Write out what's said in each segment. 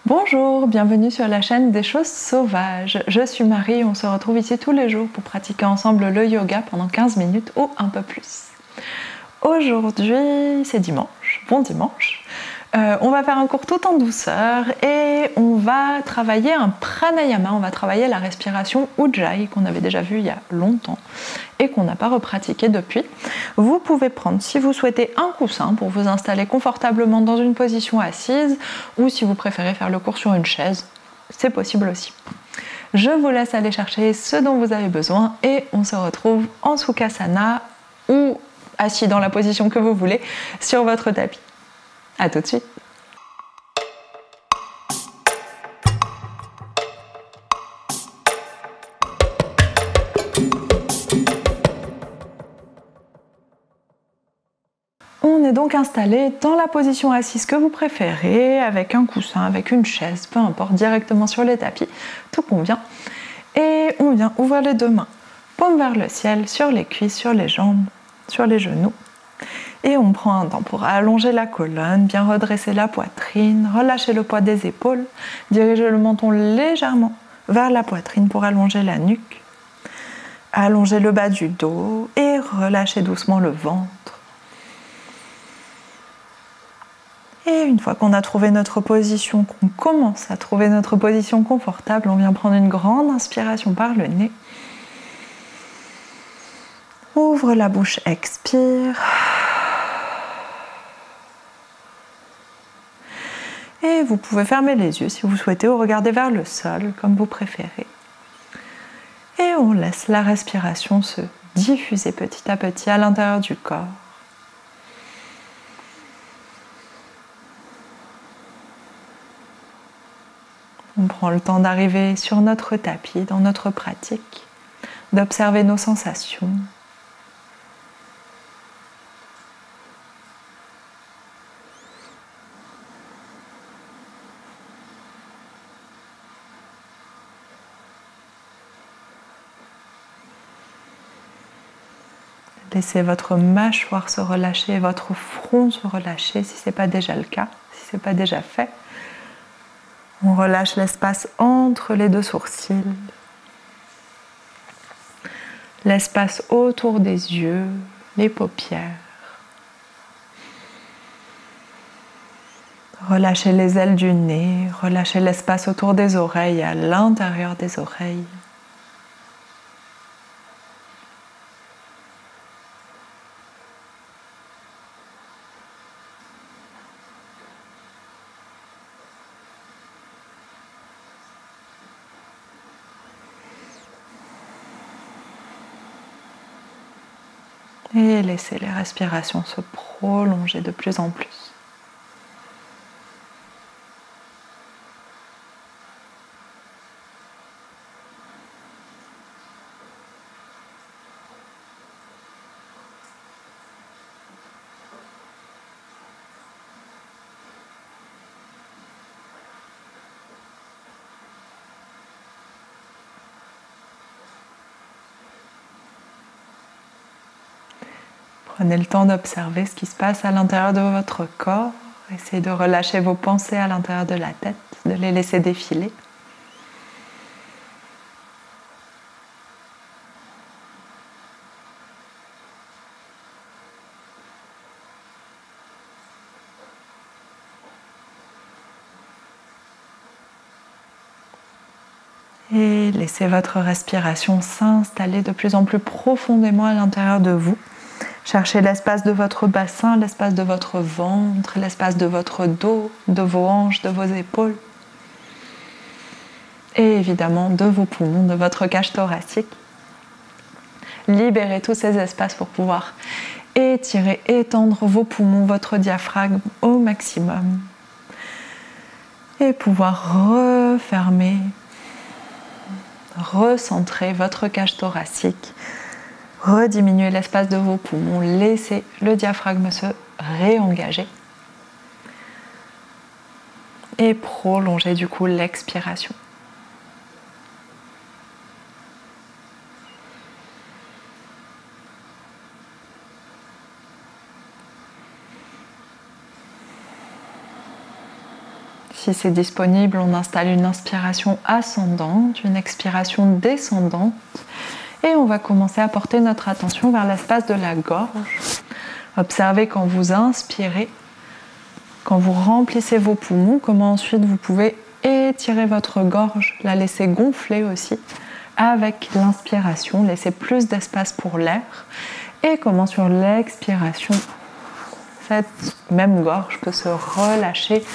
Bonjour, bienvenue sur la chaîne des choses sauvages. Je suis Marie, on se retrouve ici tous les jours pour pratiquer ensemble le yoga pendant 15 minutes ou un peu plus. Aujourd'hui, c'est dimanche, bon dimanche. On va faire un cours tout en douceur et on va travailler un pranayama, on va travailler la respiration Ujjayi qu'on avait déjà vu il y a longtemps et qu'on n'a pas repratiqué depuis. Vous pouvez prendre, si vous souhaitez, un coussin pour vous installer confortablement dans une position assise ou si vous préférez faire le cours sur une chaise, c'est possible aussi. Je vous laisse aller chercher ce dont vous avez besoin et on se retrouve en Sukhasana ou assis dans la position que vous voulez sur votre tapis. A tout de suite. On est donc installé dans la position assise que vous préférez, avec un coussin, avec une chaise, peu importe, directement sur les tapis, tout convient. Et on vient ouvrir les deux mains, paume vers le ciel, sur les cuisses, sur les jambes, sur les genoux. Et on prend un temps pour allonger la colonne, bien redresser la poitrine, relâcher le poids des épaules, diriger le menton légèrement vers la poitrine pour allonger la nuque, allonger le bas du dos et relâcher doucement le ventre. Et une fois qu'on a trouvé notre position, qu'on commence à trouver notre position confortable, on vient prendre une grande inspiration par le nez. Ouvre la bouche, expire. Et vous pouvez fermer les yeux si vous souhaitez ou regarder vers le sol, comme vous préférez. Et on laisse la respiration se diffuser petit à petit à l'intérieur du corps. On prend le temps d'arriver sur notre tapis, dans notre pratique, d'observer nos sensations. Laissez votre mâchoire se relâcher, votre front se relâcher si ce n'est pas déjà le cas, si ce n'est pas déjà fait. On relâche l'espace entre les deux sourcils, l'espace autour des yeux, les paupières. Relâchez les ailes du nez, relâchez l'espace autour des oreilles, à l'intérieur des oreilles. Et laissez les respirations se prolonger de plus en plus. Prenez le temps d'observer ce qui se passe à l'intérieur de votre corps. Essayez de relâcher vos pensées à l'intérieur de la tête, de les laisser défiler. Et laissez votre respiration s'installer de plus en plus profondément à l'intérieur de vous. Cherchez l'espace de votre bassin, l'espace de votre ventre, l'espace de votre dos, de vos hanches, de vos épaules. Et évidemment de vos poumons, de votre cage thoracique. Libérez tous ces espaces pour pouvoir étirer, étendre vos poumons, votre diaphragme au maximum. Et pouvoir refermer, recentrer votre cage thoracique. Rediminuez l'espace de vos poumons, laissez le diaphragme se réengager et prolongez du coup l'expiration. Si c'est disponible, on installe une inspiration ascendante, une expiration descendante. Et on va commencer à porter notre attention vers l'espace de la gorge. Observez quand vous inspirez, quand vous remplissez vos poumons, comment ensuite vous pouvez étirer votre gorge, la laisser gonfler aussi avec l'inspiration, laisser plus d'espace pour l'air. Et comment sur l'expiration, cette même gorge peut se relâcher,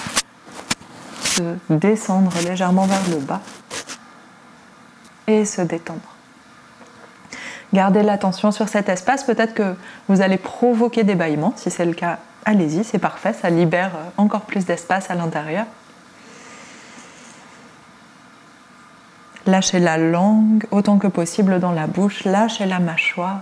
se descendre légèrement vers le bas et se détendre. Gardez l'attention sur cet espace, peut-être que vous allez provoquer des bâillements, si c'est le cas, allez-y, c'est parfait, ça libère encore plus d'espace à l'intérieur. Lâchez la langue autant que possible dans la bouche, lâchez la mâchoire.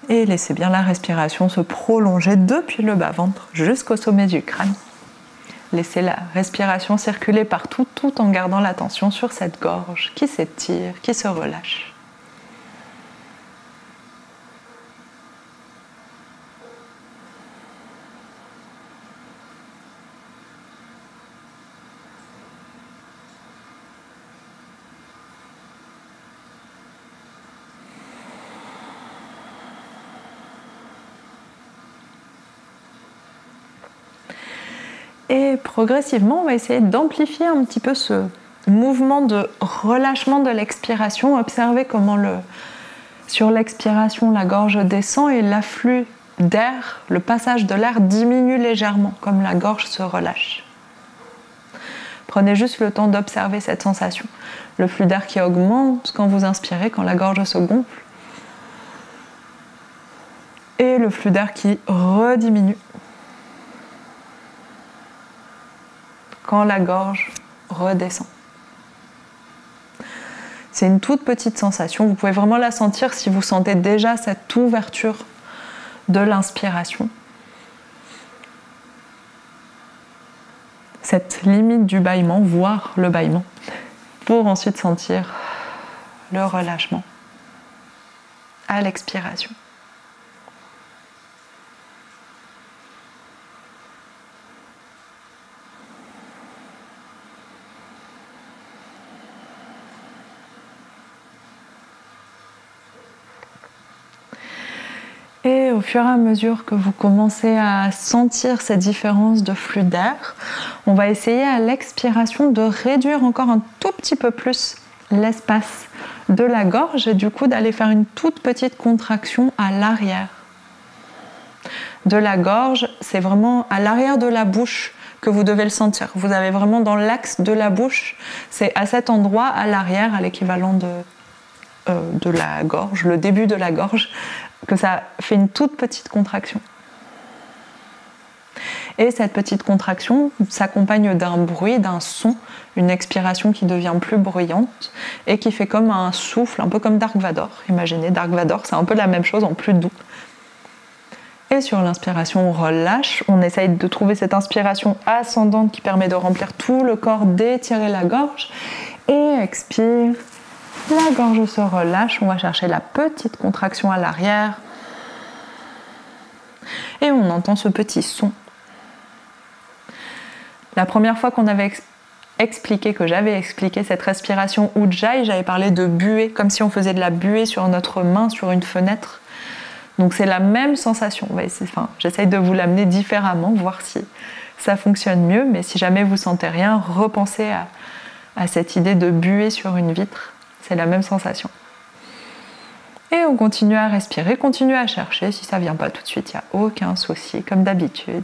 Et laissez bien la respiration se prolonger depuis le bas-ventre jusqu'au sommet du crâne. Laissez la respiration circuler partout tout en gardant l'attention sur cette gorge qui s'étire, qui se relâche. Et progressivement, on va essayer d'amplifier un petit peu ce mouvement de relâchement de l'expiration. Observez comment sur l'expiration, la gorge descend et l'afflux d'air, le passage de l'air diminue légèrement, comme la gorge se relâche. Prenez juste le temps d'observer cette sensation. Le flux d'air qui augmente quand vous inspirez, quand la gorge se gonfle. Et le flux d'air qui rediminue quand la gorge redescend. C'est une toute petite sensation, vous pouvez vraiment la sentir si vous sentez déjà cette ouverture de l'inspiration. Cette limite du bâillement, voire le bâillement, pour ensuite sentir le relâchement à l'expiration. Et au fur et à mesure que vous commencez à sentir cette différence de flux d'air, on va essayer à l'expiration de réduire encore un tout petit peu plus l'espace de la gorge et du coup d'aller faire une toute petite contraction à l'arrière de la gorge. C'est vraiment à l'arrière de la bouche que vous devez le sentir. Vous avez vraiment dans l'axe de la bouche, c'est à cet endroit, à l'arrière, à l'équivalent de la gorge, le début de la gorge, que ça fait une toute petite contraction. Et cette petite contraction s'accompagne d'un bruit, d'un son, une expiration qui devient plus bruyante et qui fait comme un souffle, un peu comme Dark Vador. Imaginez, Dark Vador, c'est un peu la même chose en plus doux. Et sur l'inspiration, on relâche, on essaye de trouver cette inspiration ascendante qui permet de remplir tout le corps, d'étirer la gorge. Et expire. La gorge se relâche, on va chercher la petite contraction à l'arrière et on entend ce petit son. La première fois qu'on avait expliqué, que j'avais expliqué cette respiration Ujjayi, j'avais parlé de buée, comme si on faisait de la buée sur notre main, sur une fenêtre. Donc c'est la même sensation. J'essaye de vous l'amener différemment, voir si ça fonctionne mieux, mais si jamais vous sentez rien, repensez à cette idée de buée sur une vitre. C'est la même sensation. Et on continue à respirer, continue à chercher. Si ça ne vient pas tout de suite, il n'y a aucun souci, comme d'habitude.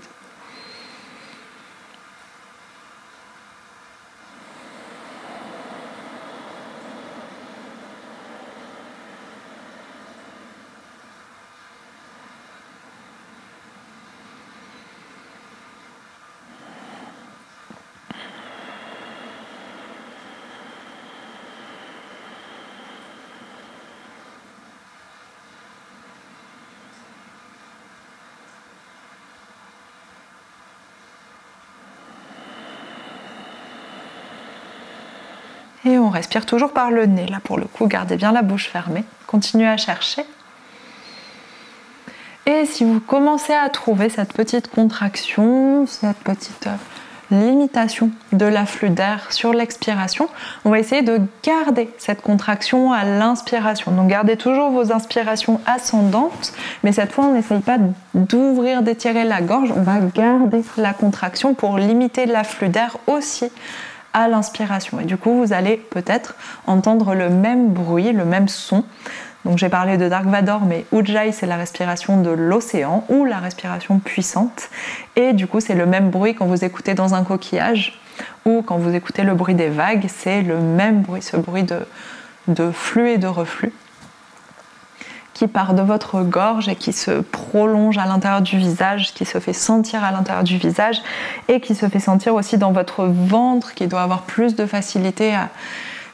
Et on respire toujours par le nez. Là, pour le coup, gardez bien la bouche fermée. Continuez à chercher. Et si vous commencez à trouver cette petite contraction, cette petite limitation de l'afflux d'air sur l'expiration, on va essayer de garder cette contraction à l'inspiration. Donc gardez toujours vos inspirations ascendantes, mais cette fois on n'essaye pas d'ouvrir, d'étirer la gorge, on va garder la contraction pour limiter l'afflux d'air aussi à l'inspiration. Et du coup vous allez peut-être entendre le même bruit, le même son. Donc j'ai parlé de Dark Vador, mais Ujjayi c'est la respiration de l'océan ou la respiration puissante. Et du coup c'est le même bruit quand vous écoutez dans un coquillage ou quand vous écoutez le bruit des vagues, c'est le même bruit, ce bruit de flux et de reflux qui part de votre gorge et qui se prolonge à l'intérieur du visage, qui se fait sentir à l'intérieur du visage et qui se fait sentir aussi dans votre ventre qui doit avoir plus de facilité à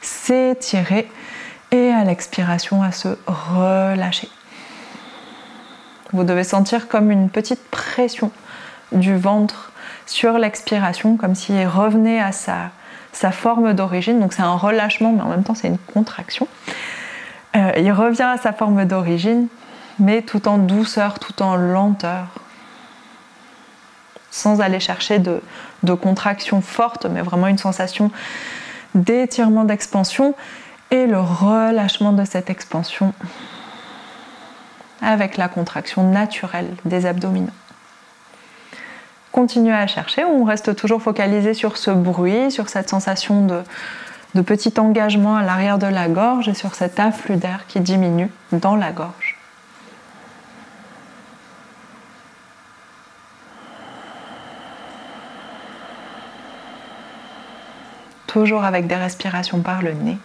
s'étirer. Et à l'expiration, à se relâcher. Vous devez sentir comme une petite pression du ventre sur l'expiration, comme s'il revenait à sa forme d'origine. Donc c'est un relâchement, mais en même temps c'est une contraction. Il revient à sa forme d'origine, mais tout en douceur, tout en lenteur. Sans aller chercher de contraction forte, mais vraiment une sensation d'étirement, d'expansion. Et le relâchement de cette expansion avec la contraction naturelle des abdominaux. Continuez à chercher, on reste toujours focalisé sur ce bruit, sur cette sensation de petit engagement à l'arrière de la gorge et sur cet afflux d'air qui diminue dans la gorge. Toujours avec des respirations par le nez.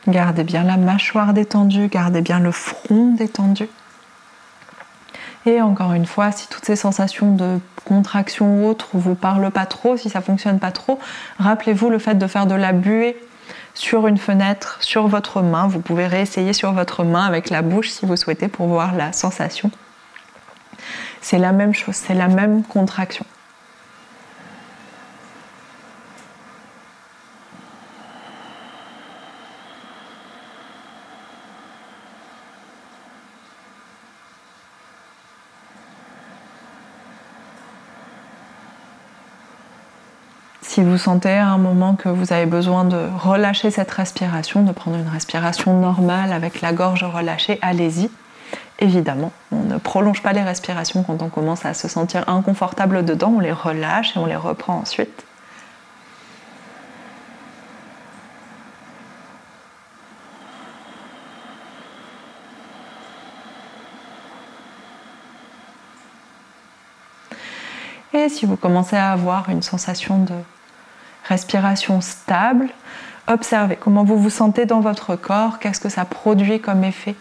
Gardez bien la mâchoire détendue, gardez bien le front détendu. Et encore une fois, si toutes ces sensations de contraction ou autres ne vous parlent pas trop, si ça ne fonctionne pas trop, rappelez-vous le fait de faire de la buée sur une fenêtre, sur votre main. Vous pouvez réessayer sur votre main avec la bouche si vous souhaitez pour voir la sensation. C'est la même chose, c'est la même contraction. Si vous sentez à un moment que vous avez besoin de relâcher cette respiration, de prendre une respiration normale avec la gorge relâchée, allez-y. Évidemment, on ne prolonge pas les respirations quand on commence à se sentir inconfortable dedans, on les relâche et on les reprend ensuite. Et si vous commencez à avoir une sensation de respiration stable, observez comment vous vous sentez dans votre corps, qu'est-ce que ça produit comme effet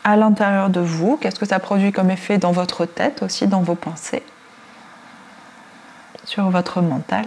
à l'intérieur de vous, qu'est-ce que ça produit comme effet dans votre tête aussi, dans vos pensées, sur votre mental.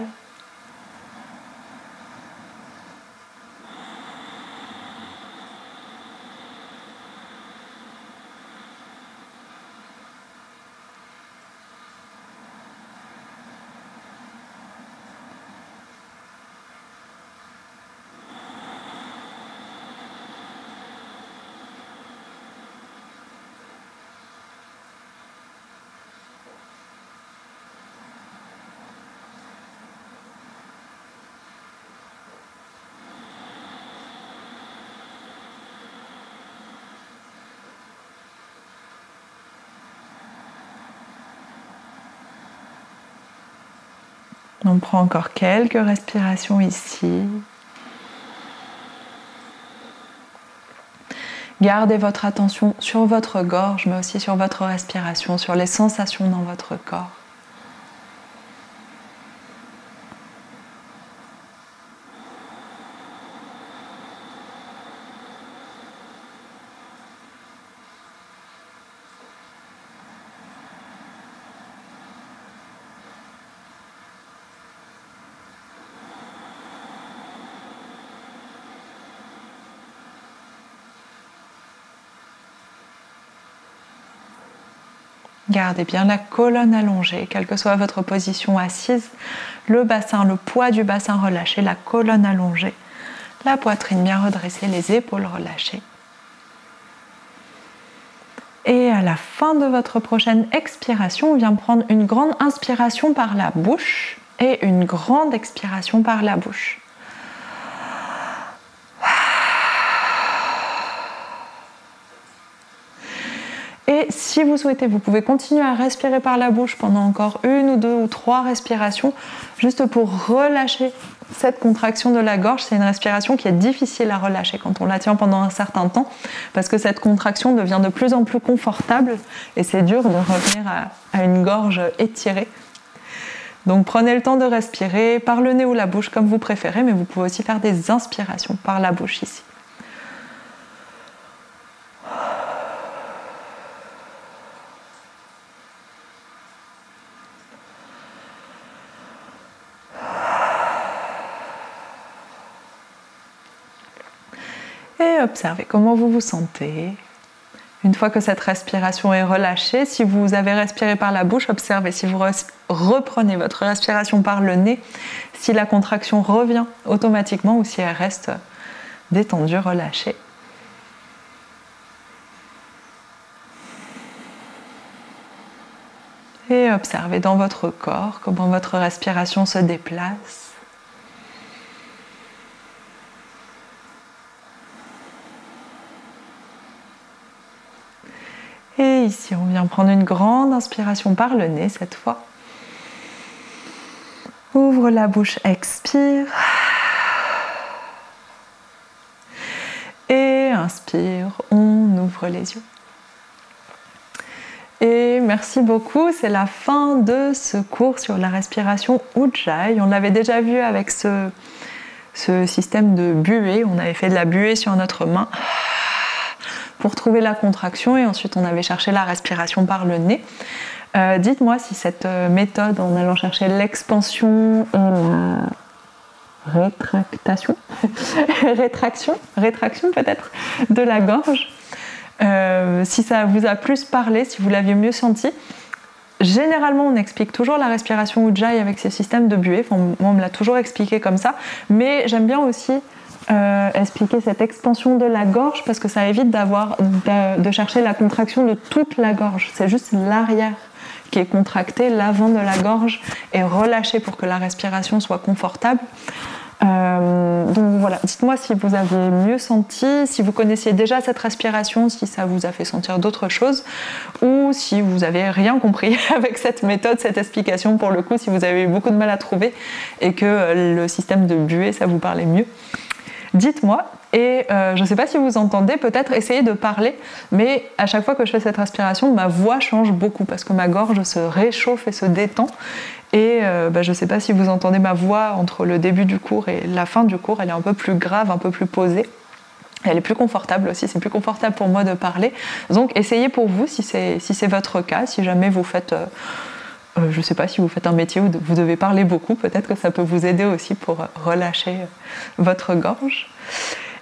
On prend encore quelques respirations ici. Gardez votre attention sur votre gorge, mais aussi sur votre respiration, sur les sensations dans votre corps. Gardez bien la colonne allongée, quelle que soit votre position assise. Le bassin, le poids du bassin relâché, la colonne allongée. La poitrine bien redressée, les épaules relâchées. Et à la fin de votre prochaine expiration, on vient prendre une grande inspiration par la bouche et une grande expiration par la bouche. Et si vous souhaitez, vous pouvez continuer à respirer par la bouche pendant encore 1 ou 2 ou 3 respirations, juste pour relâcher cette contraction de la gorge. C'est une respiration qui est difficile à relâcher quand on la tient pendant un certain temps, parce que cette contraction devient de plus en plus confortable et c'est dur de revenir à une gorge étirée. Donc prenez le temps de respirer par le nez ou la bouche comme vous préférez, mais vous pouvez aussi faire des inspirations par la bouche ici. Et observez comment vous vous sentez. Une fois que cette respiration est relâchée, si vous avez respiré par la bouche, observez si vous reprenez votre respiration par le nez, si la contraction revient automatiquement ou si elle reste détendue, relâchée. Et observez dans votre corps comment votre respiration se déplace. Et ici, on vient prendre une grande inspiration par le nez cette fois. Ouvre la bouche, expire. Et inspire, on ouvre les yeux. Et merci beaucoup, c'est la fin de ce cours sur la respiration Ujjayi. On l'avait déjà vu avec ce système de buée. On avait fait de la buée sur notre main pour trouver la contraction et ensuite on avait cherché la respiration par le nez. Dites-moi si cette méthode en allant chercher l'expansion et la rétraction peut-être de la gorge, si ça vous a plus parlé, si vous l'aviez mieux senti. Généralement, on explique toujours la respiration Ujjayi avec ces systèmes de buée. Enfin, moi, on me l'a toujours expliqué comme ça. Mais j'aime bien aussi expliquer cette expansion de la gorge parce que ça évite de chercher la contraction de toute la gorge. C'est juste l'arrière qui est contracté, l'avant de la gorge est relâché pour que la respiration soit confortable. Donc voilà, dites-moi si vous avez mieux senti, si vous connaissiez déjà cette respiration, si ça vous a fait sentir d'autres choses, ou si vous n'avez rien compris avec cette méthode, cette explication pour le coup, si vous avez eu beaucoup de mal à trouver et que le système de buée, ça vous parlait mieux. Dites-moi, et je ne sais pas si vous entendez, peut-être essayez de parler, mais à chaque fois que je fais cette respiration, ma voix change beaucoup parce que ma gorge se réchauffe et se détend. Et je ne sais pas si vous entendez ma voix entre le début du cours et la fin du cours, elle est un peu plus grave, un peu plus posée. Elle est plus confortable aussi, c'est plus confortable pour moi de parler. Donc essayez pour vous si c'est votre cas, si jamais vous faites... je ne sais pas si vous faites un métier où vous devez parler beaucoup, peut-être que ça peut vous aider aussi pour relâcher votre gorge.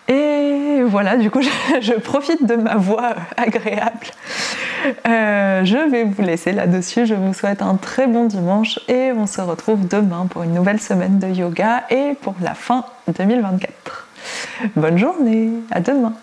Et voilà, du coup, je profite de ma voix agréable. Je vais vous laisser là-dessus. Je vous souhaite un très bon dimanche et on se retrouve demain pour une nouvelle semaine de yoga et pour la fin 2024. Bonne journée, à demain.